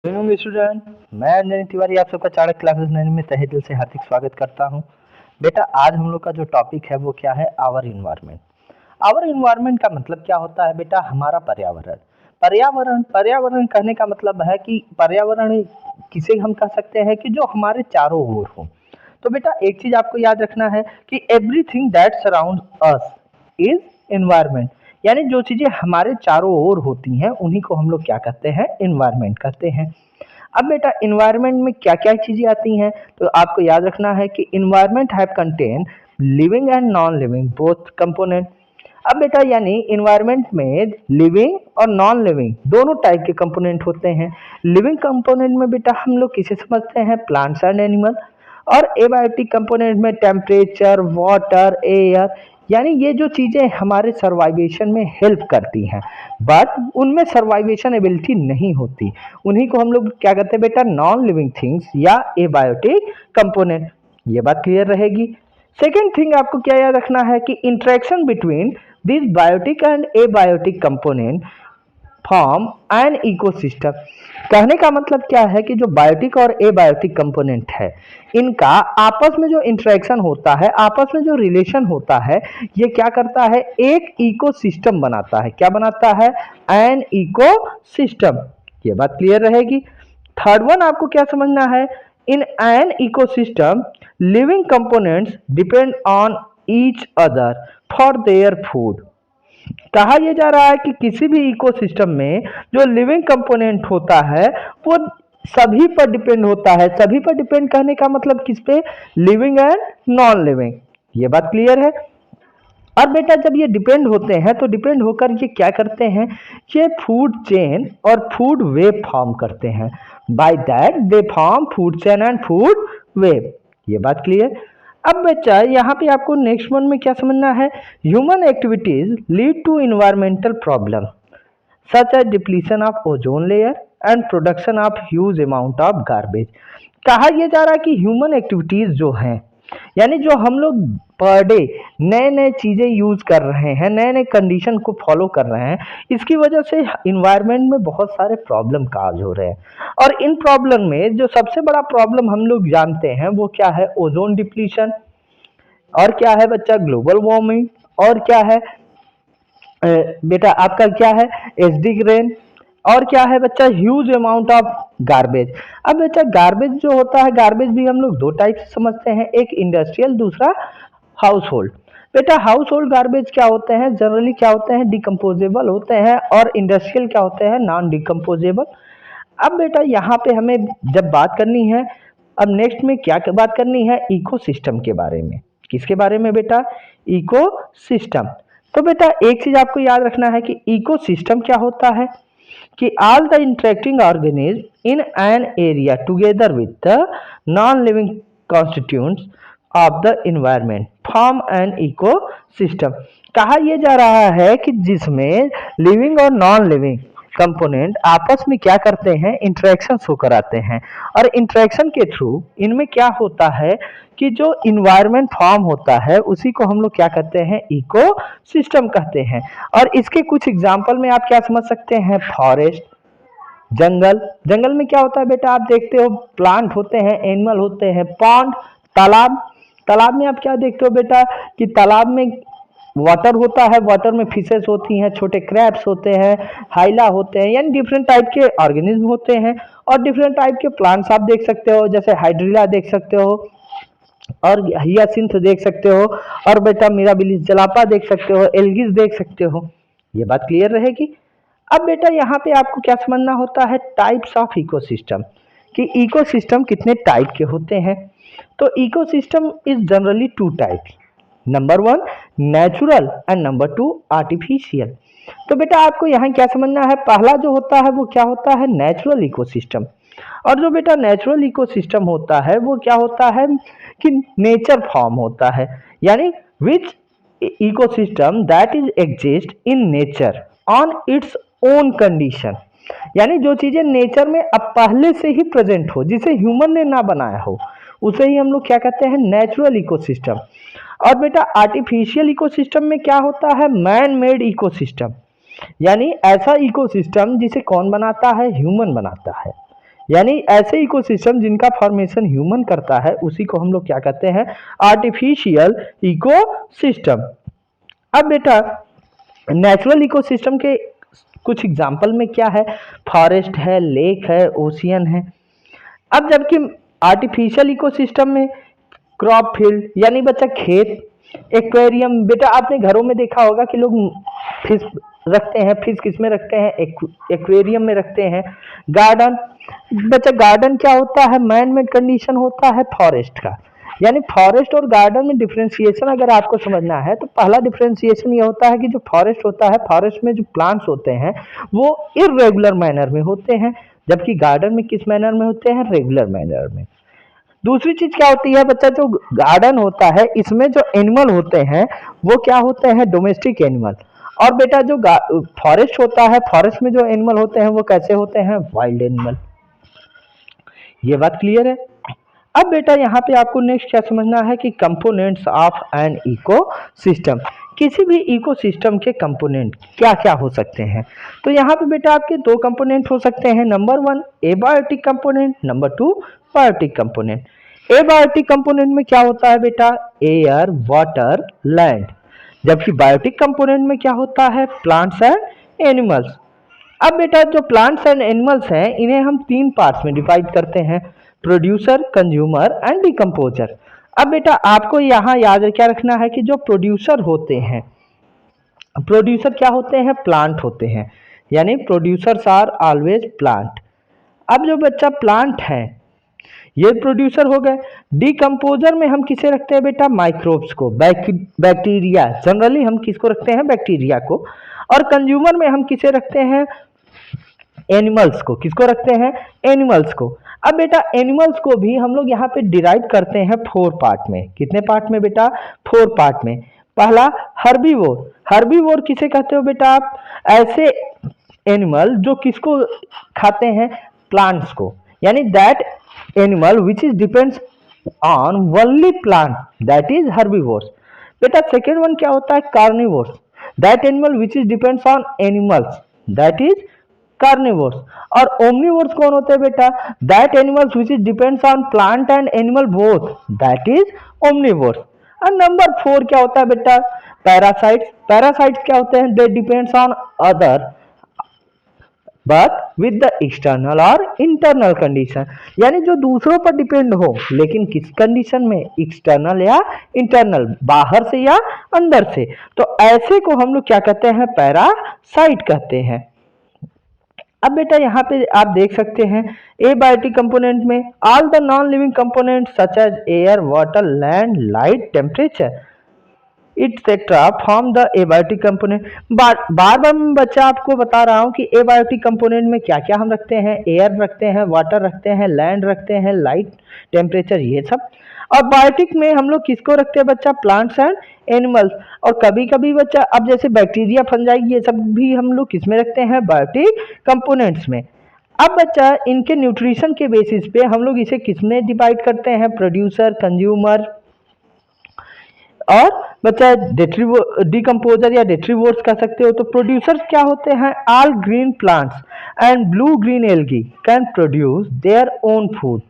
Hello student. मैं अंजनी तिवारी आप सबका चाणक्य क्लासेस 9 में तहे दिल से हार्दिक स्वागत करता हूं। बेटा आज हम लोग का जो टॉपिक है वो क्या है, आवर इन्वायरमेंट। आवर इन्वायरमेंट का मतलब क्या होता है बेटा, हमारा पर्यावरण। पर्यावरण पर्यावरण कहने का मतलब है कि पर्यावरण किसे हम कह सकते हैं कि जो हमारे चारों ओर हो। तो बेटा एक चीज आपको याद रखना है कि everything that surround us is environment. यानी जो चीजें हमारे चारों ओर होती हैं उन्हीं को हम लोग क्या कहते हैं, इन्वायरमेंट कहते हैं। अब बेटा इन्वायरमेंट में क्या क्या चीजें आती हैं, तो आपको याद रखना है कि environment have contain living and non living both component. अब बेटा यानी इन्वायरमेंट में लिविंग और नॉन लिविंग दोनों टाइप के कंपोनेंट होते हैं। लिविंग कंपोनेंट में बेटा हम लोग किसे समझते हैं, प्लांट्स एंड एनिमल। और एबायोटिक कंपोनेंट में टेम्परेचर, वाटर, एयर, यानी ये जो चीजें हमारे सर्वाइवेशन में हेल्प करती हैं बट उनमें सर्वाइवेशन एबिलिटी नहीं होती, उन्हीं को हम लोग क्या कहते हैं बेटा, नॉन लिविंग थिंग्स या एबायोटिक कंपोनेंट। ये बात क्लियर रहेगी। सेकेंड थिंग आपको क्या याद रखना है कि interaction between this biotic and abiotic component form an ecosystem. कहने का मतलब क्या है कि जो बायोटिक और एबायोटिक कंपोनेंट है इनका आपस में जो इंटरेक्शन होता है, आपस में जो रिलेशन होता है, ये क्या करता है, एक इकोसिस्टम बनाता है। क्या बनाता है, एन इकोसिस्टम। ये बात क्लियर रहेगी। थर्ड वन आपको क्या समझना है, in an ecosystem living components depend on each other for their food. कहा यह जा रहा है कि किसी भी इकोसिस्टम में जो लिविंग कंपोनेंट होता है वो सभी पर डिपेंड होता है। सभी पर डिपेंड कहने का मतलब किस पे, लिविंग एंड नॉन लिविंग। ये बात क्लियर है। अब बेटा जब ये डिपेंड होते हैं तो डिपेंड होकर ये क्या करते हैं, ये फूड चेन और फूड वेब फॉर्म करते हैं। By that they form food chain and food web. ये बात क्लियर। अब बच्चा यहाँ पे आपको नेक्स्ट वन में क्या समझना है, human activities lead to environmental problem such as depletion of ozone layer and production of huge amount of garbage. कहा यह जा रहा है कि ह्यूमन एक्टिविटीज जो हैं, यानी जो हम लोग पर डे नए नए चीज़ें यूज़ कर रहे हैं, नए नए कंडीशन को फॉलो कर रहे हैं, इसकी वजह से इन्वायरमेंट में बहुत सारे प्रॉब्लम काज हो रहे हैं। और इन प्रॉब्लम में जो सबसे बड़ा प्रॉब्लम हम लोग जानते हैं वो क्या है, ओजोन डिप्लीशन। और क्या है बच्चा, ग्लोबल वार्मिंग। और क्या है बेटा आपका क्या है, एसिडिक रेन। और क्या है बच्चा, ह्यूज अमाउंट ऑफ गार्बेज। अब बच्चा गार्बेज जो होता है, गार्बेज भी हम लोग दो टाइप से समझते हैं, एक इंडस्ट्रियल, दूसरा हाउस होल्ड। बेटा हाउस होल्ड गार्बेज क्या होते हैं, जनरली क्या होते हैं, डिकम्पोजेबल होते हैं। और इंडस्ट्रियल क्या होते हैं, नॉन डिकम्पोजेबल। अब बेटा यहाँ पे हमें जब बात करनी है, अब नेक्स्ट में क्या बात करनी है, इकोसिस्टम के बारे में। किसके बारे में बेटा, इकोसिस्टम। तो बेटा एक चीज आपको याद रखना है कि इकोसिस्टम क्या होता है, कि all the interacting organisms in an area together with the non-living constituents of the environment form an ecosystem। कहा यह जा रहा है कि जिसमें लिविंग और नॉन लिविंग कंपोनेंट आपस में क्या करते हैं, इंटरेक्शन शो कराते हैं। और इंटरेक्शन के थ्रू इनमें क्या होता है कि जो इन्वायरमेंट फॉर्म होता है उसी को हम लोग क्या कहते हैं, इको सिस्टम कहते हैं। और इसके कुछ एग्जाम्पल में आप क्या समझ सकते हैं, फॉरेस्ट, जंगल। जंगल में क्या होता है बेटा, आप देखते हो प्लांट होते हैं, एनिमल होते हैं। पॉन्ड, तालाब। तालाब में आप क्या देखते हो बेटा, कि तालाब में वाटर होता है, वाटर में फिशेस होती हैं, छोटे क्रैब्स होते हैं, हाइला होते हैं, यानी डिफरेंट टाइप के ऑर्गेनिज्म होते हैं। और डिफरेंट टाइप के प्लांट्स आप देख सकते हो, जैसे हाइड्रिला देख सकते हो, और हियासिंथ देख सकते हो, और बेटा मिराबिलिस जलापा देख सकते हो, एल्गिस देख सकते हो। ये बात क्लियर रहेगी। अब बेटा यहाँ पे आपको क्या समझना होता है, टाइप्स ऑफ इकोसिस्टम, कि इकोसिस्टम कितने टाइप के होते हैं। तो ecosystem is generally two types, number one natural and number two artificial. तो बेटा आपको यहाँ क्या समझना है, पहला जो होता है वो क्या होता है, नेचुरल इकोसिस्टम। और जो बेटा नेचुरल इकोसिस्टम होता है वो क्या होता है, कि नेचर फॉर्म होता है, यानी which ecosystem that is exist in nature on its own condition. यानी जो चीजें नेचर में अब पहले से ही प्रेजेंट हो, जिसे ह्यूमन ने ना बनाया हो, उसे ही हम लोग क्या कहते हैं, नेचुरल इकोसिस्टम। और बेटा आर्टिफिशियल इकोसिस्टम में क्या होता है, मैन मेड इकोसिस्टम, यानी ऐसा इकोसिस्टम जिसे कौन बनाता है, ह्यूमन बनाता है। यानी ऐसे इकोसिस्टम जिनका फॉर्मेशन ह्यूमन करता है उसी को हम लोग क्या कहते हैं, आर्टिफिशियल इकोसिस्टम। अब बेटा नेचुरल इकोसिस्टम के कुछ एग्जाम्पल में क्या है, फॉरेस्ट है, लेक है, ओशियन है। अब जबकि आर्टिफिशियल इकोसिस्टम में क्रॉप फील्ड यानी बच्चा खेत, एक्वेरियम, बेटा आपने घरों में देखा होगा कि लोग फिश रखते हैं, फिश किस में रखते हैं, एक्वेरियम में रखते हैं। गार्डन, बच्चा गार्डन क्या होता है, मैन मेड कंडीशन होता है फॉरेस्ट का। यानी फॉरेस्ट और गार्डन में डिफरेंशिएशन अगर आपको समझना है तो पहला डिफरेंशिएशन ये होता है कि जो फॉरेस्ट होता है, फॉरेस्ट में जो प्लांट्स होते हैं वो इरेगुलर मैनर में होते हैं, जबकि गार्डन में किस मैनर में होते हैं, रेगुलर मैनर में। दूसरी चीज क्या होती है बच्चा, जो गार्डन होता है इसमें जो एनिमल होते हैं वो क्या होते हैं, डोमेस्टिक एनिमल। और बेटा जो फॉरेस्ट होता है, फॉरेस्ट में जो एनिमल होते हैं वो कैसे होते हैं, वाइल्ड एनिमल। ये बात क्लियर है। अब बेटा यहाँ पे आपको नेक्स्ट क्या समझना है कि कंपोनेंट्स ऑफ एन इकोसिस्टम, किसी भी इकोसिस्टम के कंपोनेंट क्या क्या हो सकते हैं। तो यहाँ पे बेटा आपके दो कंपोनेंट हो सकते हैं, number 1 abiotic component, number 2 biotic component. Abiotic component में क्या होता है बेटा, एयर, वाटर, लैंड। जबकि बायोटिक कंपोनेंट में क्या होता है, प्लांट्स एंड एनिमल्स। अब बेटा जो प्लांट्स एंड एनिमल्स हैं इन्हें हम 3 पार्ट्स में डिवाइड करते हैं, प्रोड्यूसर, कंज्यूमर एंड डिकम्पोजर। अब बेटा आपको यहाँ याद क्या रखना है कि जो प्रोड्यूसर होते हैं, प्रोड्यूसर क्या होते हैं, प्लांट होते हैं, यानी प्रोड्यूसर्स आर ऑलवेज प्लांट। अब जो बच्चा प्लांट है ये प्रोड्यूसर हो गए। डिकम्पोजर में हम किसे रखते हैं बेटा, माइक्रोब्स को, बैक्टीरिया, जनरली हम किसको रखते हैं, बैक्टीरिया को। और कंज्यूमर में हम किसे रखते हैं, एनिमल्स को। किसको रखते हैं, एनिमल्स को। अब बेटा एनिमल्स को भी हम लोग यहाँ पे डिराइव करते हैं 4 पार्ट में। कितने पार्ट में बेटा, 4 पार्ट में। पहला हर्बीवोर। हर्बीवोर किसे कहते हो बेटा आप, ऐसे एनिमल जो किसको खाते हैं, प्लांट्स को, यानी that animal which is depends on only plant, that is herbivores. बेटा सेकेंड वन क्या होता है, carnivores, that animal which is depends on animals, that is carnivores. और ओमनिवोर्स कौन होते हैं बेटा, that animals which is depends on plant and animal both, that is omnivores. और नंबर 4 क्या होता है बेटा, पैरासाइट्स। पैरासाइट्स क्या होते हैं, they depends on other but with the external और इंटरनल कंडीशन, यानी जो दूसरों पर डिपेंड हो लेकिन किस कंडीशन में, एक्सटर्नल या इंटरनल, बाहर से या अंदर से। तो ऐसे को हम लोग क्या कहते हैं, पैरासाइट कहते हैं। अब बेटा यहाँ पे आप देख सकते हैं एबायोटिक कंपोनेंट में all the non living component such as air, water, land, light, temperature etcetera form the abiotic component. बार बार मैं बच्चा आपको बता रहा हूँ कि एबायोटिक कंपोनेंट में क्या क्या हम रखते हैं, एयर रखते हैं, वाटर रखते हैं, लैंड रखते हैं, लाइट, टेम्परेचर, ये सब। और बायोटिक में हम लोग किसको रखते हैं बच्चा, प्लांट्स एंड एनिमल्स। और कभी कभी बच्चा अब जैसे बैक्टीरिया, फंजाई, ये सब भी हम लोग किस में रखते हैं, बायोटिक कंपोनेंट्स में। अब बच्चा इनके न्यूट्रिशन के बेसिस पे हम लोग इसे किस में डिवाइड करते हैं, प्रोड्यूसर, कंज्यूमर और बच्चा डिकम्पोजर या डेट्रीवोर्स कह सकते हो। तो प्रोड्यूसर्स क्या होते हैं, all green plants and blue green algae can produce their own food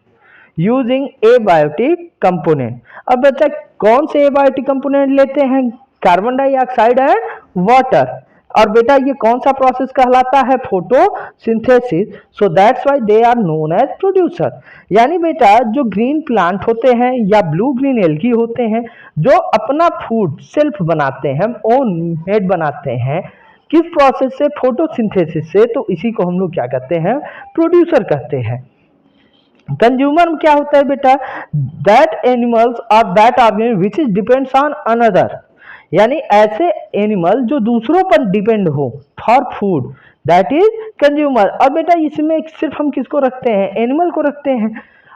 using abiotic component. अब बच्चा कौन से एबायोटिक कंपोनेंट लेते हैं, कार्बन डाइऑक्साइड एंड वाटर। और बेटा ये कौन सा प्रोसेस कहलाता है, photosynthesis, so that's why they are known as producer. यानी बेटा जो ग्रीन प्लांट होते हैं या ब्लू ग्रीन एल्गी होते हैं जो अपना फूड सेल्फ बनाते हैं, ओन मेड बनाते हैं, किस प्रोसेस से, फोटोसिंथेसिस से, तो इसी को हम लोग क्या कहते हैं, प्रोड्यूसर कहते हैं। कंज्यूमर क्या होता है बेटा, दैट एनिमल्स और that organism which is depends on another, यानी ऐसे एनिमल जो दूसरों पर डिपेंड हो for food, that is consumer. और बेटा इसमें सिर्फ हम किसको रखते हैं, एनिमल को रखते हैं।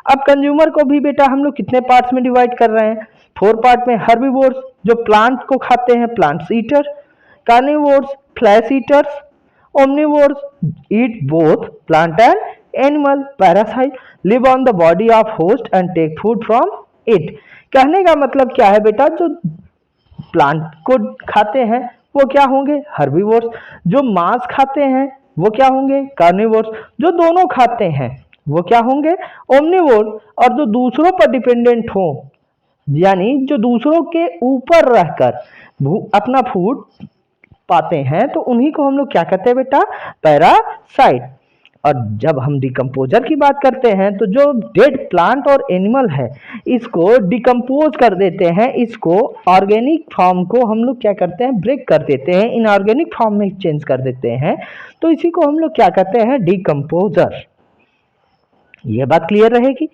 अब कंज्यूमर को भी बेटा हम लोग कितने पार्ट्स में डिवाइड कर रहे हैं, 4 पार्ट में। हर्बीवोर्स जो प्लांट को खाते हैं, plants eater, carnivores flesh eaters, omnivores eat both plant and animal, parasite live on the body of host and take food from it. कहने का मतलब क्या है बेटा, जो प्लांट को खाते हैं वो क्या होंगे, हर्बीवोर्स। जो मांस खाते हैं वो क्या होंगे, कार्निवोर्स। जो दोनों खाते हैं वो क्या होंगे, ओमनिवोर। और जो दूसरों पर डिपेंडेंट हो, यानी जो दूसरों के ऊपर रहकर अपना फूड पाते हैं, तो उन्हीं को हम लोग क्या कहते हैं बेटा, पैरासाइट। और जब हम डिकम्पोजर की बात करते हैं तो जो डेड प्लांट और एनिमल है इसको डिकम्पोज कर देते हैं, इसको ऑर्गेनिक फॉर्म को हम लोग क्या करते हैं, ब्रेक कर देते हैं, इनऑर्गेनिक फॉर्म में चेंज कर देते हैं, तो इसी को हम लोग क्या कहते हैं, डिकम्पोजर। ये बात क्लियर रहेगी।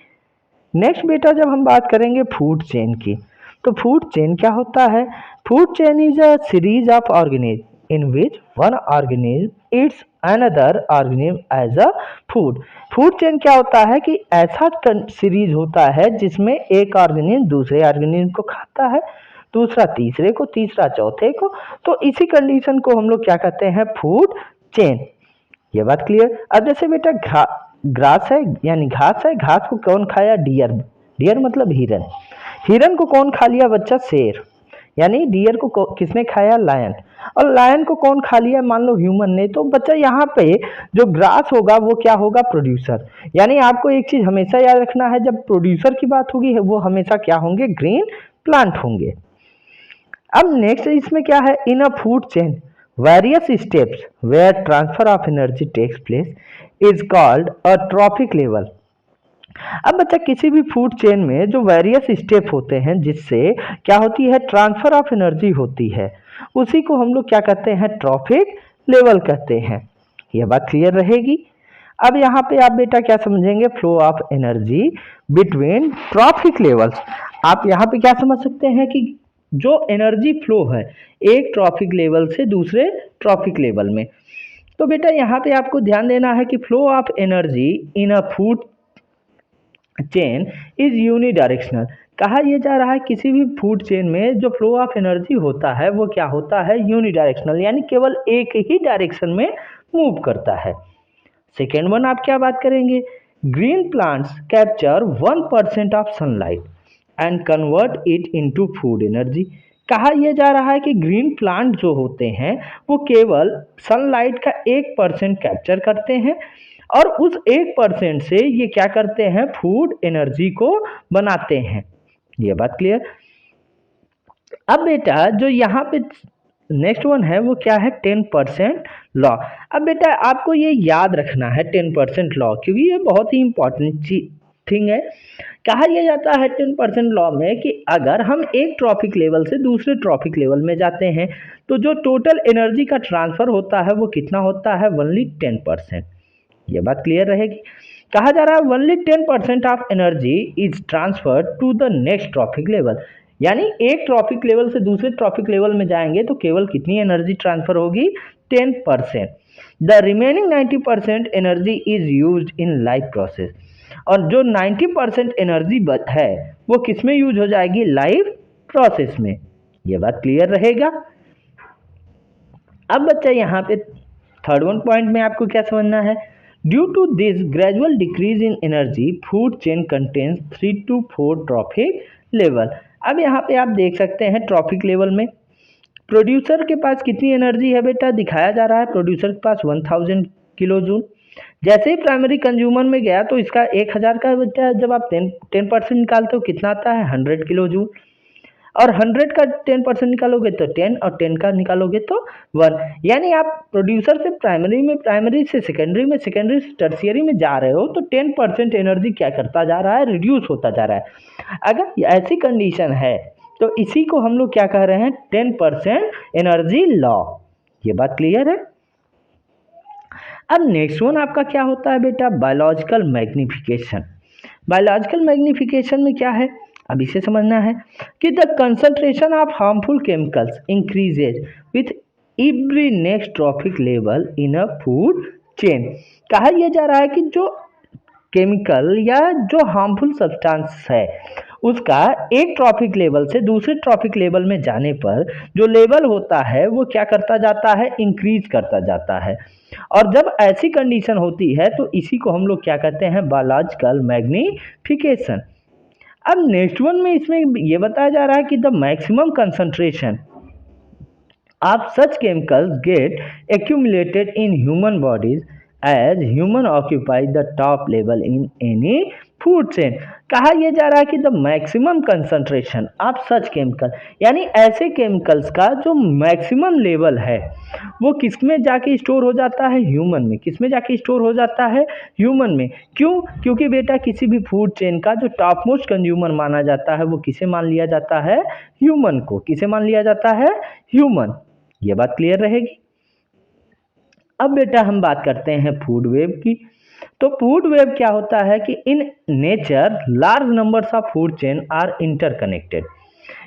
नेक्स्ट बेटा जब हम बात करेंगे फूड चेन की, तो फूड चेन क्या होता है, food chain is a series of organism in which one organism eats another organism as a food. Food chain क्या होता है कि ऐसा सीरीज होता है जिसमें एक ऑर्गेनिज्म दूसरे ऑर्गेनिज्म को खाता है, दूसरा तीसरे को, तीसरा चौथे को, तो इसी कंडीशन को हम लोग क्या कहते हैं, फूड चेन। ये बात क्लियर। अब जैसे बेटा ग्रास है यानी घास है, घास को कौन खाया, डियर। डियर मतलब हिरन। हिरन को कौन खा लिया बच्चा, शेर। यानी डियर को किसने खाया, लायन। और लायन को कौन खा लिया, मान लो ह्यूमन ने। तो बच्चा यहाँ पे जो ग्रास होगा वो क्या होगा, प्रोड्यूसर। यानी आपको एक चीज हमेशा याद रखना है, जब प्रोड्यूसर की बात होगी वो हमेशा क्या होंगे, ग्रीन प्लांट होंगे। अब नेक्स्ट इसमें क्या है, in a food chain various steps where transfer of energy takes place is called a trophic level. अब बच्चा किसी भी फूड चेन में जो वेरियस स्टेप होते हैं जिससे क्या होती है, ट्रांसफर ऑफ एनर्जी होती है, उसी को हम लोग क्या कहते हैं, ट्रॉफिक लेवल कहते हैं। यह बात क्लियर रहेगी। अब यहाँ पे आप बेटा क्या समझेंगे, flow of energy between trophic levels. आप यहाँ पे क्या समझ सकते हैं कि जो एनर्जी फ्लो है एक ट्रॉफिक लेवल से दूसरे ट्रॉफिक लेवल में, तो बेटा यहाँ पे आपको ध्यान देना है कि flow of energy in a food chain is unidirectional. कहा यह जा रहा है किसी भी फूड चेन में जो फ्लो ऑफ एनर्जी होता है वो क्या होता है, यूनिडायरेक्शनल, यानी केवल एक ही डायरेक्शन में मूव करता है। सेकेंड वन आप क्या बात करेंगे, green plants capture 1% of sunlight and convert it into food energy. कहा यह जा रहा है कि ग्रीन प्लांट जो होते हैं वो केवल सनलाइट का 1% कैप्चर करते हैं और उस 1% से ये क्या करते हैं, फूड एनर्जी को बनाते हैं। ये बात क्लियर। अब बेटा जो यहाँ पे नेक्स्ट वन है वो क्या है, 10% लॉ। अब बेटा आपको ये याद रखना है 10% लॉ, क्योंकि ये बहुत ही इंपॉर्टेंट थिंग है। कहा यह जाता है 10% लॉ में कि अगर हम एक ट्रॉफिक लेवल से दूसरे ट्रॉफिक लेवल में जाते हैं तो जो टोटल एनर्जी का ट्रांसफर होता है वो कितना होता है, ओनली 10%। ये बात क्लियर रहेगी। कहा जा रहा है only 10% of energy is transferred to the next trophic level. यानी एक ट्रॉफिक लेवल से दूसरे ट्रॉफिक लेवल में जाएंगे तो केवल कितनी एनर्जी ट्रांसफर होगी, 10%। The remaining 90% energy is use in life process. और जो 90% एनर्जी है वो किस में यूज हो जाएगी, लाइफ प्रोसेस में। ये बात क्लियर रहेगा। अब बच्चा यहाँ पे थर्ड वन पॉइंट में आपको क्या समझना है, due to this gradual decrease in energy food chain contains 3 to 4 trophic level. अब यहाँ पे आप देख सकते हैं ट्रॉफिक लेवल में प्रोड्यूसर के पास कितनी एनर्जी है बेटा, दिखाया जा रहा है प्रोड्यूसर के पास 1000 किलो जूल। जैसे ही प्राइमरी कंज्यूमर में गया तो इसका 1000 का बेटा जब आप 10% निकालते हो कितना आता है, 100 किलो जूल। और 100 का 10% निकालोगे तो 10 और 10 का निकालोगे तो 1। यानी आप प्रोड्यूसर से प्राइमरी में, प्राइमरी से सेकेंडरी में, सेकेंडरी से टर्शियरी में जा रहे हो तो 10% एनर्जी क्या करता जा रहा है, रिड्यूस होता जा रहा है। अगर ऐसी कंडीशन है तो इसी को हम लोग क्या कह रहे हैं, 10% एनर्जी लॉ। ये बात क्लियर है। अब नेक्स्ट वन आपका क्या होता है बेटा, बायोलॉजिकल मैग्निफिकेशन। बायोलॉजिकल मैग्निफिकेशन में क्या है, अब इसे समझना है कि the concentration of harmful chemicals increases with every next trophic level in a food chain. कहा यह जा रहा है कि जो केमिकल या जो हार्मफुल सब्सटेंस है उसका एक ट्रॉफिक लेवल से दूसरे ट्रॉफिक लेवल में जाने पर जो लेवल होता है वो क्या करता जाता है, इंक्रीज करता जाता है। और जब ऐसी कंडीशन होती है तो इसी को हम लोग क्या कहते हैं, बायोलॉजिकल मैग्निफिकेशन। अब नेक्स्ट वन में इसमें ये बताया जा रहा है कि the maximum concentration of such chemicals get accumulated in human bodies as human occupy the top level in any food chain. कहा यह जा रहा है कि the maximum concentration of such chemical, यानी ऐसे केमिकल्स का जो मैक्सिमम लेवल है वो किस में जाके स्टोर हो जाता है, ह्यूमन में। किस में जाके स्टोर हो जाता है, ह्यूमन में। क्यों? क्योंकि बेटा किसी भी फूड चेन का जो टॉप मोस्ट कंज्यूमर माना जाता है वो किसे मान लिया जाता है, ह्यूमन को। किसे मान लिया जाता है, ह्यूमन। ये बात क्लियर रहेगी। अब बेटा हम बात करते हैं फूड वेब की। तो फूड वेब क्या होता है कि in nature large numbers of food chain are interconnected,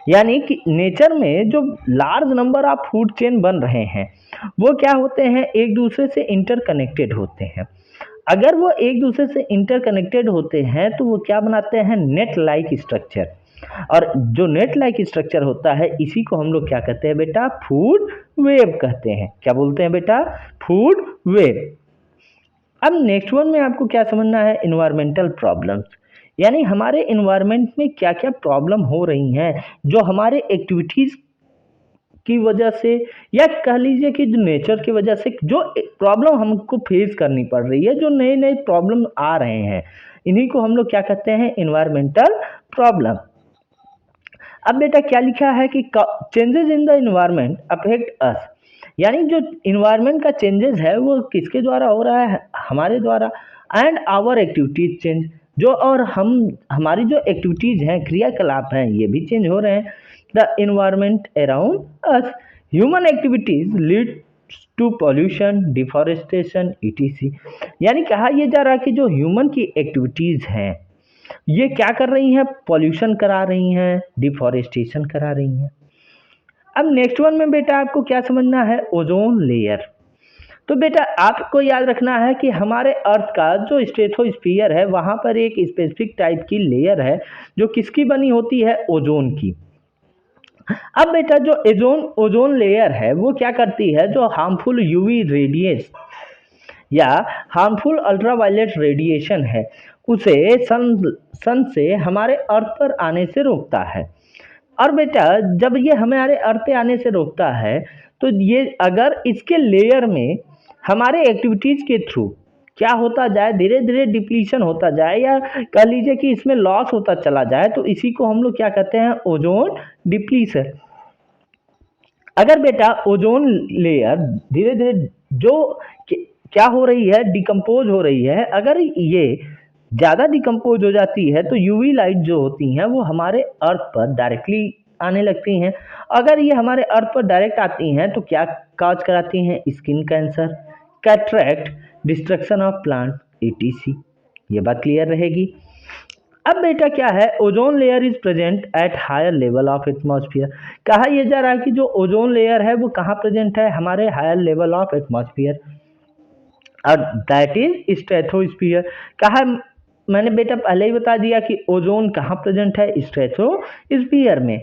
यानी कि नेचर में जो large number of food chain बन रहे हैं वो क्या होते हैं, एक दूसरे से इंटरकनेक्टेड होते हैं। अगर वो एक दूसरे से इंटरकनेक्टेड होते हैं तो वो क्या बनाते हैं, नेट लाइक स्ट्रक्चर। और जो नेट लाइक स्ट्रक्चर होता है इसी को हम लोग क्या कहते हैं बेटा, फूड वेब कहते हैं। क्या बोलते हैं बेटा, फूड वेब। अब नेक्स्ट वन में आपको क्या समझना है, इन्वायरमेंटल प्रॉब्लम्स, यानी हमारे इन्वायरमेंट में क्या क्या प्रॉब्लम हो रही हैं जो हमारे एक्टिविटीज़ की वजह से, या कह लीजिए कि जो नेचर की वजह से जो प्रॉब्लम हमको फेस करनी पड़ रही है, जो नए नए प्रॉब्लम आ रहे हैं, इन्हीं को हम लोग क्या कहते हैं, इन्वायरमेंटल प्रॉब्लम। अब बेटा क्या लिखा है कि changes in the environment affect us, यानी जो इन्वायरमेंट का चेंजेस है वो किसके द्वारा हो रहा है, हमारे द्वारा। एंड आवर एक्टिविटीज चेंज, जो और हमारी जो एक्टिविटीज हैं, क्रियाकलाप हैं, ये भी चेंज हो रहे हैं। The environment around us, human activities lead to pollution, deforestation, ETC, यानी कहा यह जा रहा है कि जो ह्यूमन की एक्टिविटीज हैं ये क्या कर रही हैं, पॉल्यूशन करा रही हैं, डिफॉरेस्टेशन करा रही हैं। अब नेक्स्ट वन में बेटा आपको क्या समझना है, ओजोन लेयर। तो बेटा आपको याद रखना है कि हमारे अर्थ का जो स्ट्रेटोस्फीयर है वहाँ पर एक स्पेसिफिक टाइप की लेयर है जो किसकी बनी होती है, ओजोन की। अब बेटा जो ओजोन लेयर है वो क्या करती है, जो हार्मफुल यूवी रेडिएशन या हार्मफुल अल्ट्रावायलेट रेडिएशन है उसे सन से हमारे अर्थ पर आने से रोकता है। और बेटा जब ये हमारे अर्थ पे आने से रोकता है तो ये अगर इसके लेयर में हमारे एक्टिविटीज़ के थ्रू क्या होता जाए, धीरे धीरे डिप्लीशन होता जाए, या कह लीजिए कि इसमें लॉस होता चला जाए, तो इसी को हम लोग क्या कहते हैं, ओजोन डिप्लीशन। अगर बेटा ओजोन लेयर धीरे धीरे जो क्या हो रही है, डिकम्पोज हो रही है, अगर ये ज़्यादा डिकम्पोज हो जाती है तो यूवी लाइट जो होती हैं वो हमारे अर्थ पर डायरेक्टली आने लगती हैं। अगर ये हमारे अर्थ पर डायरेक्ट आती हैं तो क्या काज कराती हैं, skin cancer, cataract, destruction of plant, ETC. ये बात क्लियर रहेगी। अब बेटा क्या है, ozone layer is present at higher level of atmosphere. कहा यह जा रहा है कि जो ओजोन लेयर है वो कहाँ प्रेजेंट है, हमारे हायर लेवल ऑफ एटमॉस्फेयर, और दैट इज स्ट्रेटोस्फीयर। कहा मैंने बेटा पहले ही बता दिया कि ओजोन कहाँ प्रेजेंट है, स्ट्रेटोस्फीयर में।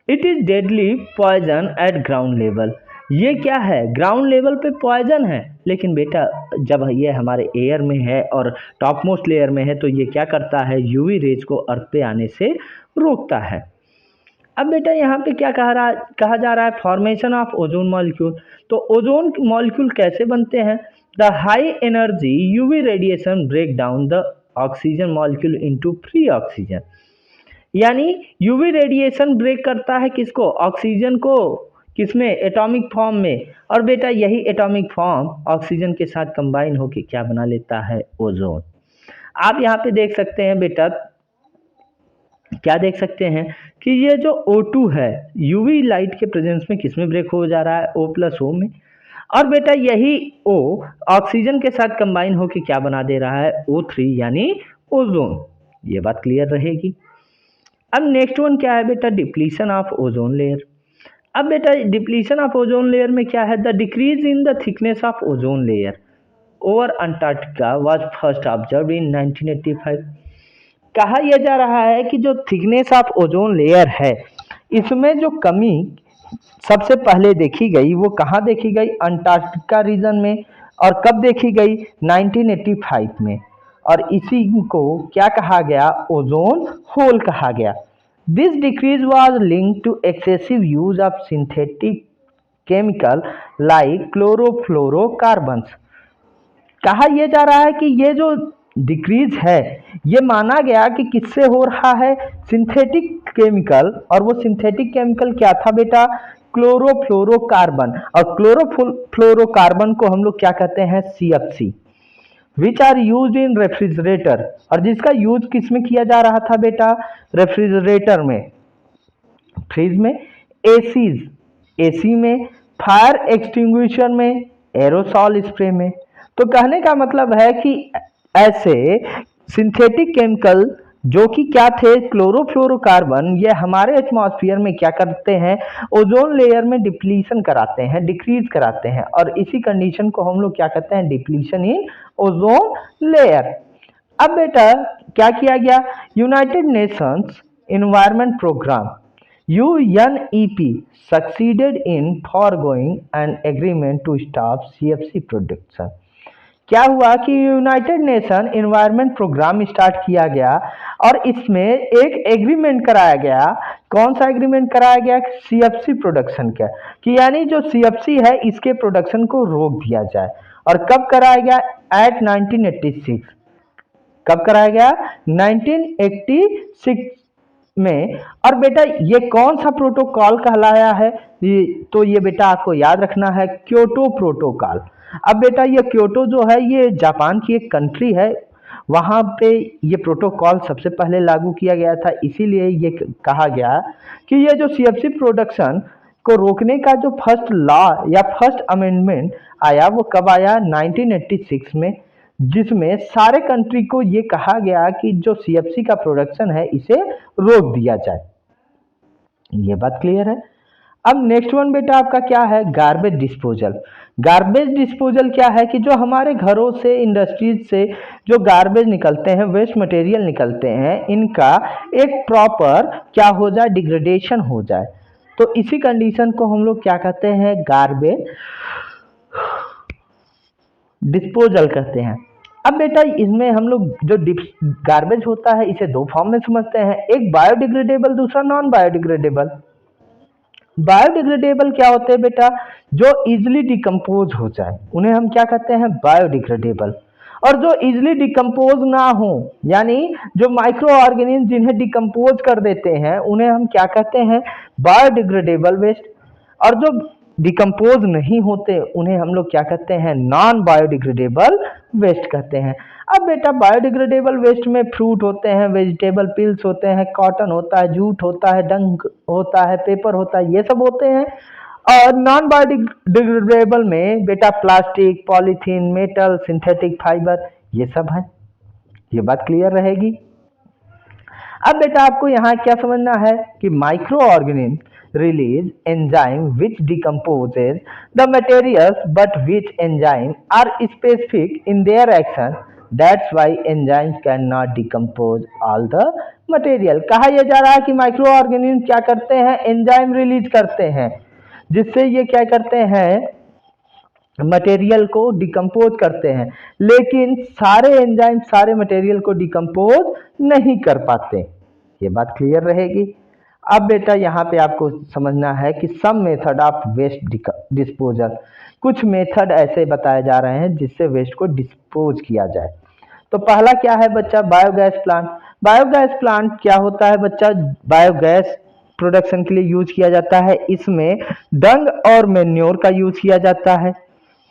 It is deadly poison at ground level. ये क्या है, ग्राउंड लेवल पे पॉइजन है, लेकिन बेटा जब ये हमारे एयर में है और टॉप मोस्ट लेयर में है तो ये क्या करता है, यूवी रेज को अर्थ पे आने से रोकता है। अब बेटा यहाँ पे क्या कहा जा रहा है, फॉर्मेशन ऑफ ओजोन मॉलिक्यूल। तो ओजोन मॉलिक्यूल कैसे बनते हैं, the high energy UV radiation break down the oxygen molecule into free oxygen, यानी यूवी रेडिएशन ब्रेक करता है किसको, ऑक्सीजन को, किसमें, एटॉमिक फॉर्म में। और बेटा यही एटॉमिक फॉर्म ऑक्सीजन के साथ कंबाइन होकर क्या बना लेता है, ओजोन। आप यहाँ पे देख सकते हैं बेटा, क्या देख सकते हैं कि ये जो O2 है यूवी लाइट के प्रेजेंस में किसमें ब्रेक हो जा रहा है, O+O में। और बेटा यही O ऑक्सीजन के साथ कंबाइन होकर क्या बना दे रहा है, O3, यानी ओजोन। ये बात क्लियर रहेगी। अब नेक्स्ट वन क्या है बेटा, डिप्लीशन ऑफ ओजोन लेयर। अब बेटा डिप्लीशन ऑफ ओजोन लेयर में क्या है, the decrease in the thickness of ozone layer over Antarctica was first observe in 1985। कहा यह जा रहा है कि जो थिकनेस ऑफ ओजोन लेयर है इसमें जो कमी सबसे पहले देखी गई वो कहाँ देखी गई, अंटार्कटिका रीजन में। और कब देखी गई, 1985 में। और इसी को क्या कहा गया, ओजोन होल कहा गया। This decrease was linked to excessive use of synthetic chemical like chlorofluorocarbons. कहा यह जा रहा है कि ये जो डिक्रीज है ये माना गया कि किससे हो रहा है, सिंथेटिक केमिकल। और वो सिंथेटिक केमिकल क्या था बेटा, क्लोरोफ्लोरोकार्बन। और क्लोरोफ्लोरोकार्बन को हम लोग क्या कहते हैं, CFC, which are use in refrigerator. और जिसका यूज किसमें किया जा रहा था बेटा, रेफ्रिजरेटर में, फ्रिज में, एसी में, फायर एक्सटिंग्विशर में, एरोसॉल स्प्रे में। तो कहने का मतलब है कि ऐसे सिंथेटिक केमिकल जो कि क्या थे, क्लोरोफ्लोरोकार्बन, ये हमारे एटमॉस्फेयर में क्या करते हैं, ओजोन लेयर में डिप्लीशन कराते हैं, डिक्रीज कराते हैं। और इसी कंडीशन को हम लोग क्या कहते हैं, डिप्लीशन इन ओजोन लेयर। अब बेटा क्या किया गया, United Nations Environment Programme UNEP succeeded in foregoing an agreement to stop CFC production। क्या हुआ कि United Nation Environment Programme start किया गया और इसमें एक एग्रीमेंट कराया गया। कौन सा एग्रीमेंट कराया गया, CFC प्रोडक्शन का, कि यानी जो CFC है इसके प्रोडक्शन को रोक दिया जाए। और कब कराया गया, एट 1986। कब कराया गया, 1986 में। और बेटा ये कौन सा प्रोटोकॉल कहलाया है, तो ये बेटा आपको याद रखना है, क्योटो प्रोटोकॉल। अब बेटा ये क्योटो जो है ये जापान की एक कंट्री है, वहाँ पे ये प्रोटोकॉल सबसे पहले लागू किया गया था। इसीलिए ये कहा गया कि ये जो CFC प्रोडक्शन को रोकने का जो फर्स्ट लॉ या फर्स्ट अमेंडमेंट आया वो कब आया, 1986 में, जिसमें सारे कंट्री को ये कहा गया कि जो CFC का प्रोडक्शन है इसे रोक दिया जाए। ये बात क्लियर है। अब नेक्स्ट वन बेटा आपका क्या है, गार्बेज डिस्पोजल। गार्बेज डिस्पोजल क्या है कि जो हमारे घरों से, इंडस्ट्रीज से जो गार्बेज निकलते हैं, वेस्ट मटेरियल निकलते हैं, इनका एक प्रॉपर क्या हो जाए, डिग्रेडेशन हो जाए। तो इसी कंडीशन को हम लोग क्या कहते हैं, गार्बेज डिस्पोजल कहते हैं। अब बेटा इसमें हम लोग जो गार्बेज होता है इसे दो फॉर्म में समझते हैं, एक बायोडिग्रेडेबल, दूसरा नॉन बायोडिग्रेडेबल। बायोडिग्रेडेबल क्या होते हैं बेटा, जो इजिली डिकम्पोज हो जाए उन्हें हम क्या कहते हैं, बायोडिग्रेडेबल। और जो इजिली डिकम्पोज ना हो, यानी जो माइक्रो ऑर्गेनिज्म जिन्हें डिकम्पोज कर देते हैं उन्हें हम क्या कहते हैं, बायोडिग्रेडेबल वेस्ट। और जो डिकम्पोज नहीं होते उन्हें हम लोग क्या कहते हैं, नॉन बायोडिग्रेडेबल वेस्ट कहते हैं। अब बेटा बायोडिग्रेडेबल वेस्ट में फ्रूट होते हैं, वेजिटेबल पिल्स होते हैं, कॉटन होता है, जूट होता है, डंक होता है, पेपर होता है, ये सब होते हैं। और नॉन बायोडिग्रेडेबल में बेटा plastic, polythene, metal, synthetic fibre, ये सब है। ये बात क्लियर रहेगी। अब बेटा आपको यहाँ क्या समझना है कि micro organism release enzyme which decomposes the materials, but which enzyme are specific in their action, that's why enzymes cannot decompose all the material। कहा यह जा रहा है कि माइक्रो ऑर्गेनिज्म क्या करते हैं, एंजाइम रिलीज करते हैं, जिससे ये क्या करते हैं, मटेरियल को डिकम्पोज करते हैं। लेकिन सारे एंजाइम सारे मटेरियल को डिकम्पोज नहीं कर पाते। ये बात क्लियर रहेगी। अब बेटा यहाँ पे आपको समझना है कि some method of waste disposal, कुछ मेथड ऐसे बताए जा रहे हैं जिससे वेस्ट को डिस्पोज किया जाए। तो पहला क्या है बच्चा, बायोगैस प्लांट। बायोगैस प्लांट क्या होता है बच्चा, बायोगैस प्रोडक्शन के लिए यूज किया जाता है। इसमें डंग और मेन्योर का यूज किया जाता है।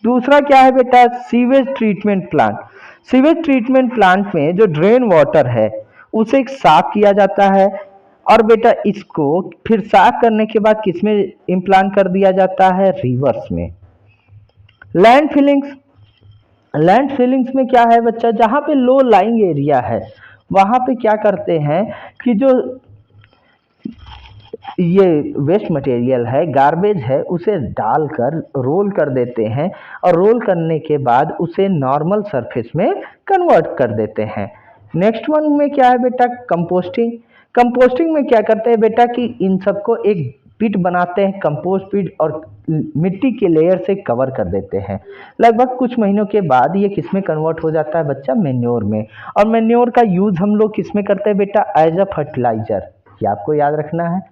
दूसरा क्या है बेटा, sewage treatment plant. Sewage treatment plant में जो ड्रेन वाटर है उसे साफ किया जाता है और बेटा इसको फिर साफ करने के बाद किसमें इम्प्लांट कर दिया जाता है, रिवर्स में। लैंड फिलिंग्स, लैंड फिलिंग्स में क्या है बच्चा, जहाँ पे लो लाइंग एरिया है वहाँ पे क्या करते हैं कि जो ये वेस्ट मटेरियल है, गार्बेज है, उसे डालकर रोल कर देते हैं और रोल करने के बाद उसे नॉर्मल सरफेस में कन्वर्ट कर देते हैं। नेक्स्ट वन में क्या है बेटा, कंपोस्टिंग। कंपोस्टिंग में क्या करते हैं बेटा कि इन सबको एक पिट बनाते हैं, कंपोस्ट पिट, और मिट्टी के लेयर से कवर कर देते हैं। लगभग कुछ महीनों के बाद ये किस में कन्वर्ट हो जाता है बच्चा, मेन्योर में। और मेन्योर का यूज हम लोग किस में करते हैं बेटा, एज अ फर्टिलाइजर। ये आपको याद रखना है।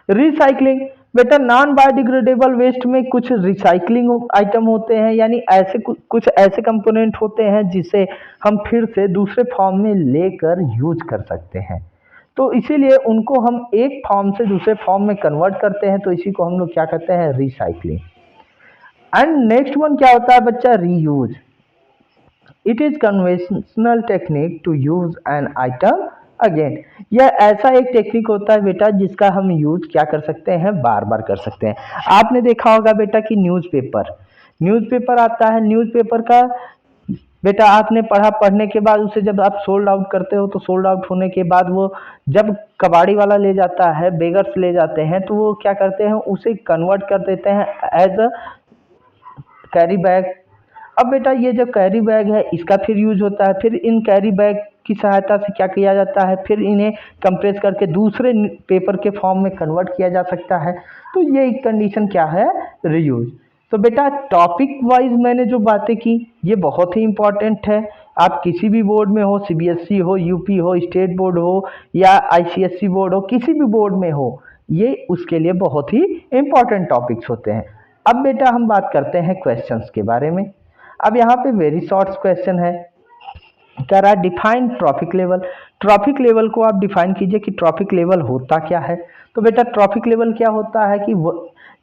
रिसाइकलिंग, बेटा नॉन बायोडिग्रेडेबल वेस्ट में कुछ रिसाइकलिंग आइटम होते हैं, यानी ऐसे कुछ ऐसे कंपोनेंट होते हैं जिसे हम फिर से दूसरे फॉर्म में लेकर यूज कर सकते हैं। तो इसीलिए उनको हम एक फॉर्म से दूसरे फॉर्म में कन्वर्ट करते हैं, तो इसी को हम लोग क्या कहते हैं, रिसाइकलिंग। एंड नेक्स्ट वन क्या होता है बच्चा, reuse. It is conventional technique to use an item again. यह ऐसा एक टेक्निक होता है बेटा जिसका हम यूज क्या कर सकते हैं, बार बार कर सकते हैं। आपने देखा होगा बेटा कि न्यूज़पेपर, न्यूज़पेपर आता है, न्यूज़पेपर का बेटा आपने पढ़ा, पढ़ने के बाद उसे जब आप सोल्ड आउट करते हो तो सोल्ड आउट होने के बाद वो जब कबाड़ी वाला ले जाता है, बेगर्स ले जाते हैं, तो वो क्या करते हैं, उसे कन्वर्ट कर देते हैं एज अ कैरी बैग। अब बेटा ये जो कैरी बैग है इसका फिर यूज होता है, फिर इन कैरी बैग की सहायता से क्या किया जाता है, फिर इन्हें कंप्रेस करके दूसरे पेपर के फॉर्म में कन्वर्ट किया जा सकता है। तो ये एक कंडीशन क्या है, रीयूज। तो बेटा टॉपिक वाइज मैंने जो बातें की ये बहुत ही इंपॉर्टेंट है। आप किसी भी बोर्ड में हो, सीबीएसई हो, यूपी हो, स्टेट बोर्ड हो या आईसीएसई बोर्ड हो, किसी भी बोर्ड में हो, ये उसके लिए बहुत ही इंपॉर्टेंट टॉपिक्स होते हैं। अब बेटा हम बात करते हैं क्वेश्चंस के बारे में। अब यहाँ पे वेरी शॉर्ट क्वेश्चन है, कह रहा है define trophic level. Trophic level को आप डिफाइन कीजिए कि ट्रॉफिक लेवल होता क्या है। तो बेटा ट्रॉफिक लेवल क्या होता है कि वो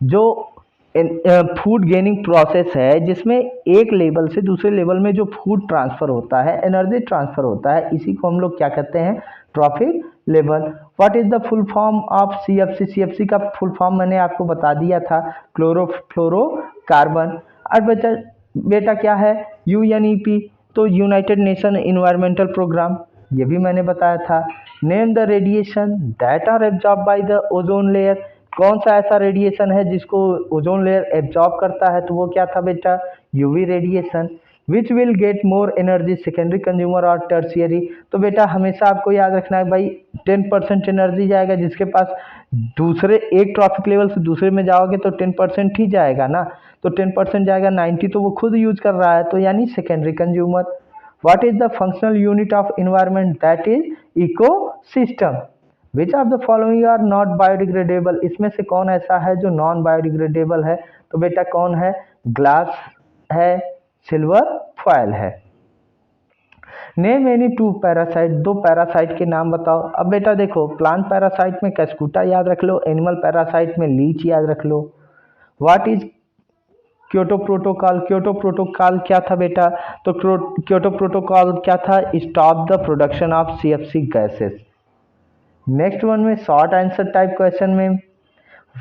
जो फूड गेनिंग प्रोसेस है जिसमें एक लेवल से दूसरे लेवल में जो फूड ट्रांसफर होता है, एनर्जी ट्रांसफर होता है, इसी को हम लोग क्या कहते हैं, trophic level. What is the full form of CFC. CFC का फुल फॉर्म मैंने आपको बता दिया था, क्लोरोफ्लोरोकार्बन। और बेटा बेटा क्या है, यूएनईपी, तो यूनाइटेड नेशन इन्वायरमेंटल प्रोग्राम, ये भी मैंने बताया था। Name the radiation that are absorb by the ozone layer. कौन सा ऐसा रेडिएशन है जिसको ओजोन लेयर एब्जॉर्ब करता है, तो वो क्या था बेटा, UV radiation. Which will get more energy, secondary consumer और टर्शियरी। तो बेटा हमेशा आपको याद रखना है भाई, 10% एनर्जी जाएगा, जिसके पास दूसरे एक ट्रॉफिक लेवल से दूसरे में जाओगे तो 10% ही जाएगा ना, तो 10% जाएगा, 90 तो वो खुद यूज कर रहा है, तो यानी secondary consumer. What is the functional unit of environment, that is ecosystem. Which of the following are not biodegradable. इसमें से कौन ऐसा है जो नॉन बायोडिग्रेडेबल है, तो बेटा कौन है, ग्लास है, सिल्वर फॉयल है। नेम एनी टू पैरासाइट, दो पैरासाइट के नाम बताओ। अब बेटा देखो, प्लांट पैरासाइट में कैस्कुटा याद रख लो, एनिमल पैरासाइट में लीच याद रख लो। What is Kyoto Protocol. Kyoto Protocol क्या था बेटा, तो क्योटो प्रोटोकॉल क्या था, stop the production of CFC gases. Next one में शॉर्ट आंसर टाइप क्वेश्चन में,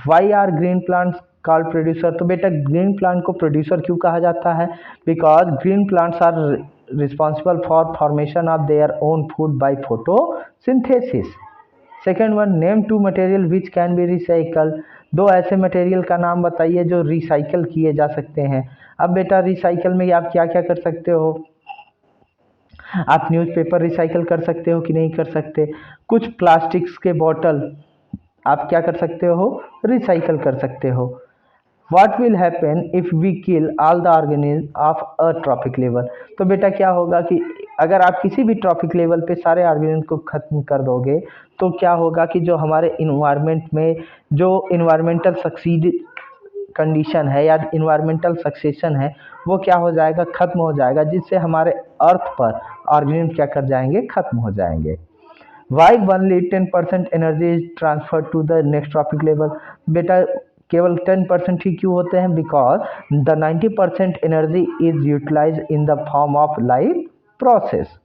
why are green plants called producer. तो बेटा ग्रीन प्लांट को प्रोड्यूसर क्यों कहा जाता है, because green plants are responsible for formation of their own food by photosynthesis. Second one, name two material which can be recycle. दो ऐसे material का नाम बताइए जो रिसाइकल किए जा सकते हैं। अब बेटा रिसाइकल में आप क्या क्या कर सकते हो, आप न्यूज़पेपर रिसाइकल कर सकते हो कि नहीं कर सकते, कुछ प्लास्टिक्स के बॉटल आप क्या कर सकते हो, रिसाइकल कर सकते हो। What will happen if we kill all the organism of a tropic level. तो बेटा क्या होगा कि अगर आप किसी भी ट्रॉपिक लेवल पे सारे ऑर्गेनिज्म को खत्म कर दोगे तो क्या होगा कि जो हमारे इन्वायरमेंट में जो इन्वायरमेंटल सक्सीड कंडीशन है या इन्वायरमेंटल सक्सेशन है वो क्या हो जाएगा, खत्म हो जाएगा, जिससे हमारे अर्थ पर ऑर्गेनिज्म क्या कर जाएंगे, खत्म हो जाएंगे। Why only 10% energy is transfer to the next trophic level. बेटा केवल 10% ही क्यों होते हैं, because the 90% energy is utilize in the form of life process.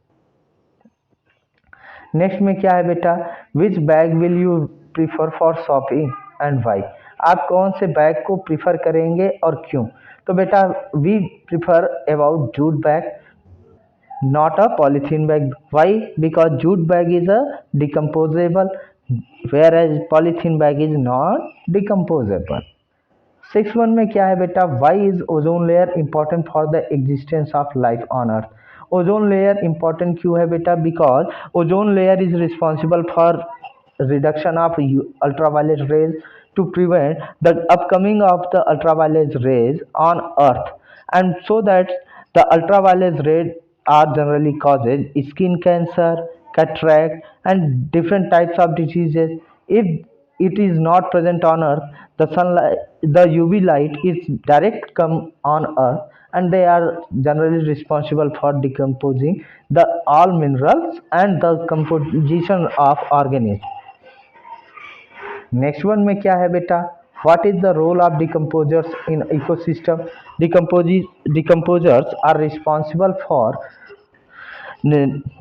Next में क्या है बेटा, which bag will you prefer for shopping and why. आप कौन से बैग को प्रीफर करेंगे और क्यों। तो बेटा we prefer about jute bag, not a polythene bag. Why? Because jute bag is a decomposable, whereas polythene bag is not decomposable. 6 1 में क्या है बेटा, why is ozone layer important for the existence of life on earth। Ozone layer important क्यों है बेटा, because ozone layer is responsible for reduction of ultraviolet rays to prevent the upcoming of the ultraviolet rays on earth, and so that the ultraviolet rays are generally causes skin cancer, cataract and different types of diseases. If it is not present on earth. The sunlight, the UV light is direct come on earth, and they are generally responsible for decomposing the all minerals and the composition of organisms. Next one में क्या है बेटा, what is the role of decomposers in ecosystem? Decomposers are responsible for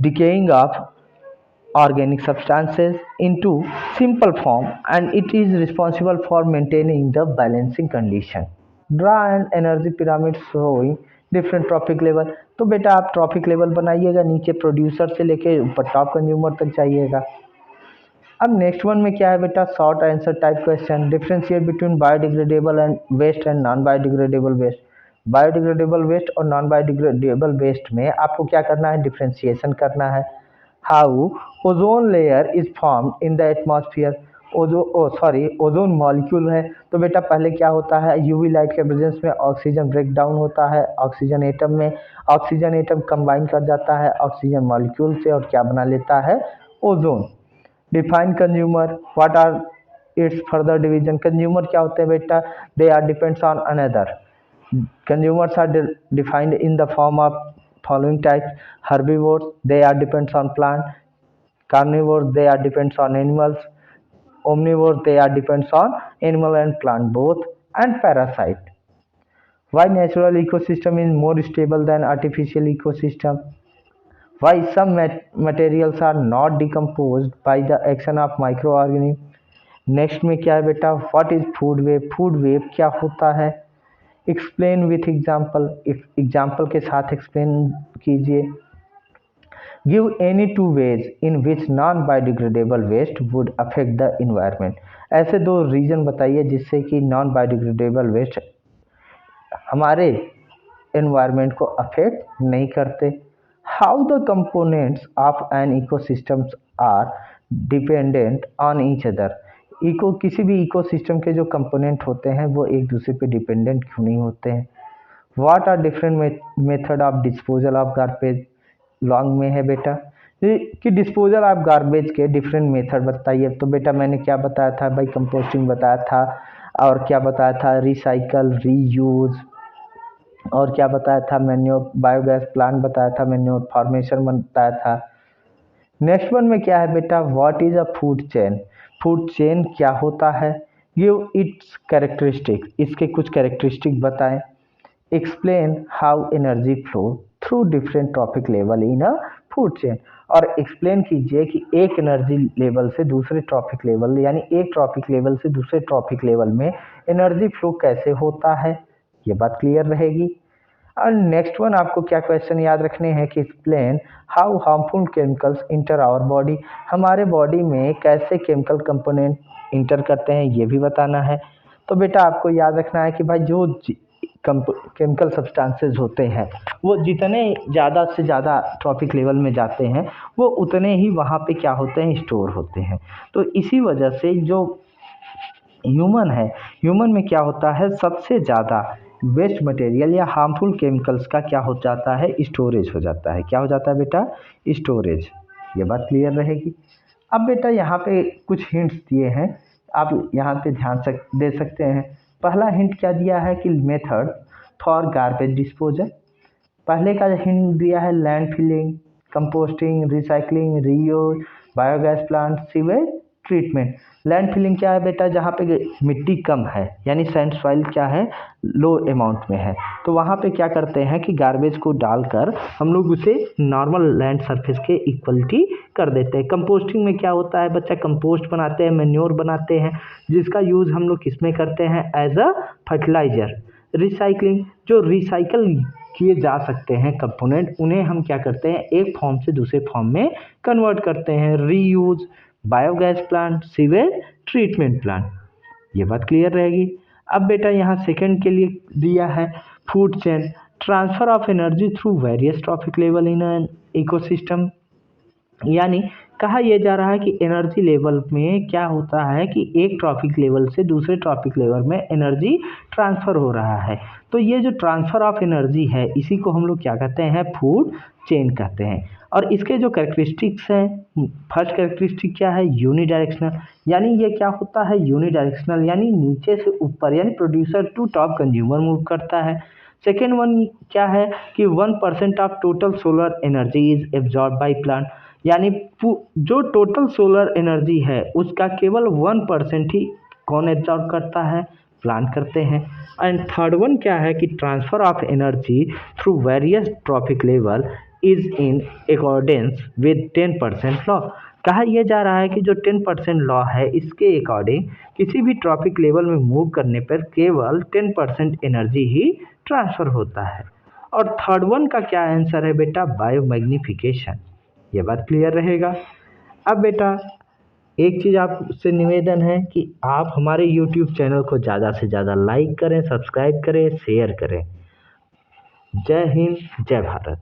decaying of organic substances into simple form, and it is responsible for maintaining the balancing condition. Draw an energy pyramid showing different trophic level. तो बेटा आप trophic level बनाइएगा, नीचे producer से लेके ऊपर top consumer तक जाइएगा। अब नेक्स्ट वन में क्या है बेटा, short answer type question, differentiate between biodegradable and waste and non biodegradable waste. Biodegradable waste और नॉन बायोडिग्रेडेबल वेस्ट में आपको क्या करना है, डिफरेंशिएशन करना है। How ozone layer is form in the atmosphere, ozone molecule है। तो बेटा पहले क्या होता है, यूवी लाइट के प्रेजेंस में ऑक्सीजन ब्रेक डाउन होता है ऑक्सीजन एटम में, ऑक्सीजन एटम कंबाइन कर जाता है ऑक्सीजन मॉलिक्यूल से और क्या बना लेता है, ozone. Define consumer, what are its further division. Consumer क्या होते हैं बेटा, they are depends on another. Consumers are defined in the form of following types: herbivores, they are depends on plant; carnivores, they are depends on animals; omnivores, they are depends on animal and plant both; and parasite. Why natural ecosystem is more stable than artificial ecosystem? Why some materials are not decomposed by the action of microorganisms? Next में क्या है बेटा, what is food web? Food web क्या होता है? Explain with example, example के साथ explain कीजिए। Give any two ways in which non biodegradable waste would affect the environment. ऐसे दो रीजन बताइए जिससे कि नॉन बायोडिग्रेडेबल वेस्ट हमारे एनवायरनमेंट को अफेक्ट नहीं करते। How the components of an ecosystems are dependent on each other. किसी भी इकोसिस्टम के जो कंपोनेंट होते हैं वो एक दूसरे पे डिपेंडेंट क्यों नहीं होते हैं। What are different method of disposal of garbage? Long में है बेटा कि डिस्पोजल ऑफ गार्बेज के डिफरेंट मेथड बताइए। तो बेटा मैंने क्या बताया था भाई, कंपोस्टिंग बताया था, और क्या बताया था, रिसाइकल, रीयूज, और क्या बताया था, मैन्योर, बायोगैस प्लांट बताया था, मैन्योर फॉर्मेशन बताया था। नेक्स्ट वन में क्या है बेटा, what is a food chain? Food chain क्या होता है? गिव इट्स कैरेक्टरिस्टिक, इसके कुछ कैरेक्टरिस्टिक बताएं। Explain how energy flow through different trophic level in a food chain, और एक्सप्लेन कीजिए कि एक एनर्जी लेवल से दूसरे ट्रॉफिक लेवल, यानी एक ट्रॉफिक लेवल से दूसरे ट्रॉफिक लेवल में एनर्जी फ्लो कैसे होता है, ये बात क्लियर रहेगी। और नेक्स्ट वन आपको क्या क्वेश्चन याद रखने हैं कि explain how harmful chemicals enter our body. हमारे बॉडी में कैसे केमिकल कंपोनेंट इंटर करते हैं ये भी बताना है। तो बेटा आपको याद रखना है कि भाई जो केमिकल सब्सटेंसेस होते हैं वो जितने ज़्यादा से ज़्यादा ट्रॉफिक लेवल में जाते हैं वो उतने ही वहाँ पे क्या होते हैं, स्टोर होते हैं। तो इसी वजह से जो ह्यूमन है, ह्यूमन में क्या होता है, सबसे ज़्यादा वेस्ट मटेरियल या हार्मफुल केमिकल्स का क्या हो जाता है, स्टोरेज हो जाता है। क्या हो जाता है बेटा, स्टोरेज। ये बात क्लियर रहेगी। अब बेटा यहाँ पे कुछ हिंट्स दिए हैं, आप यहाँ पे ध्यान दे सकते हैं। पहला हिंट क्या दिया है कि मेथड फॉर गार्बेज डिस्पोजल। पहले का हिंट दिया है land filling, composting, recycling, reuse, biogas plant, sewage treatment. Land filling क्या है बेटा, जहाँ पे मिट्टी कम है, यानी सैंड सॉइल क्या है, लो अमाउंट में है, तो वहाँ पे क्या करते हैं कि गार्बेज को डालकर हम लोग उसे नॉर्मल लैंड सरफेस के इक्वलिटी कर देते हैं। कंपोस्टिंग में क्या होता है बच्चा, कंपोस्ट बनाते हैं, मैन्योर बनाते हैं, जिसका यूज़ हम लोग किस में करते हैं, एज अ फर्टिलाइजर। रिसाइकलिंग, जो रिसाइकल किए जा सकते हैं कंपोनेंट, उन्हें हम क्या करते हैं, एक फॉर्म से दूसरे फॉर्म में कन्वर्ट करते हैं। Reuse, biogas plant, sewage treatment plant. ये बात क्लियर रहेगी। अब बेटा यहाँ सेकंड के लिए दिया है food chain, transfer of energy through various trophic level in an ecosystem. यानी कहा यह जा रहा है कि एनर्जी लेवल में क्या होता है कि एक ट्रॉपिक लेवल से दूसरे ट्रॉपिक लेवल में एनर्जी ट्रांसफ़र हो रहा है। तो ये जो ट्रांसफ़र ऑफ एनर्जी है इसी को हम लोग क्या कहते हैं, फूड चेन कहते हैं। और इसके जो कैरेक्टरिस्टिक्स हैं, फर्स्ट कैरेक्टरिस्टिक क्या है, यूनिडायरेक्शनल, यानी ये क्या होता है, यूनिडायरेक्शनल यानी नीचे से ऊपर यानी producer to top consumer move करता है। सेकेंड वन क्या है कि 1% of total solar energy is absorb by plant, यानी जो टोटल सोलर एनर्जी है उसका केवल 1% ही कौन एब्जॉर्ब करता है, प्लांट करते हैं। एंड थर्ड वन क्या है कि transfer of energy through various trophic level is in accordance with 10% law. कहा यह जा रहा है कि जो 10% लॉ है इसके अकॉर्डिंग किसी भी ट्रॉपिक लेवल में मूव करने पर केवल 10% एनर्जी ही ट्रांसफ़र होता है। और थर्ड वन का क्या आंसर है बेटा, बायोमैग्निफिकेशन। ये बात क्लियर रहेगा। अब बेटा एक चीज़ आपसे निवेदन है कि आप हमारे यूट्यूब चैनल को ज़्यादा से ज़्यादा लाइक करें, सब्सक्राइब करें, शेयर करें। जय हिंद, जय भारत।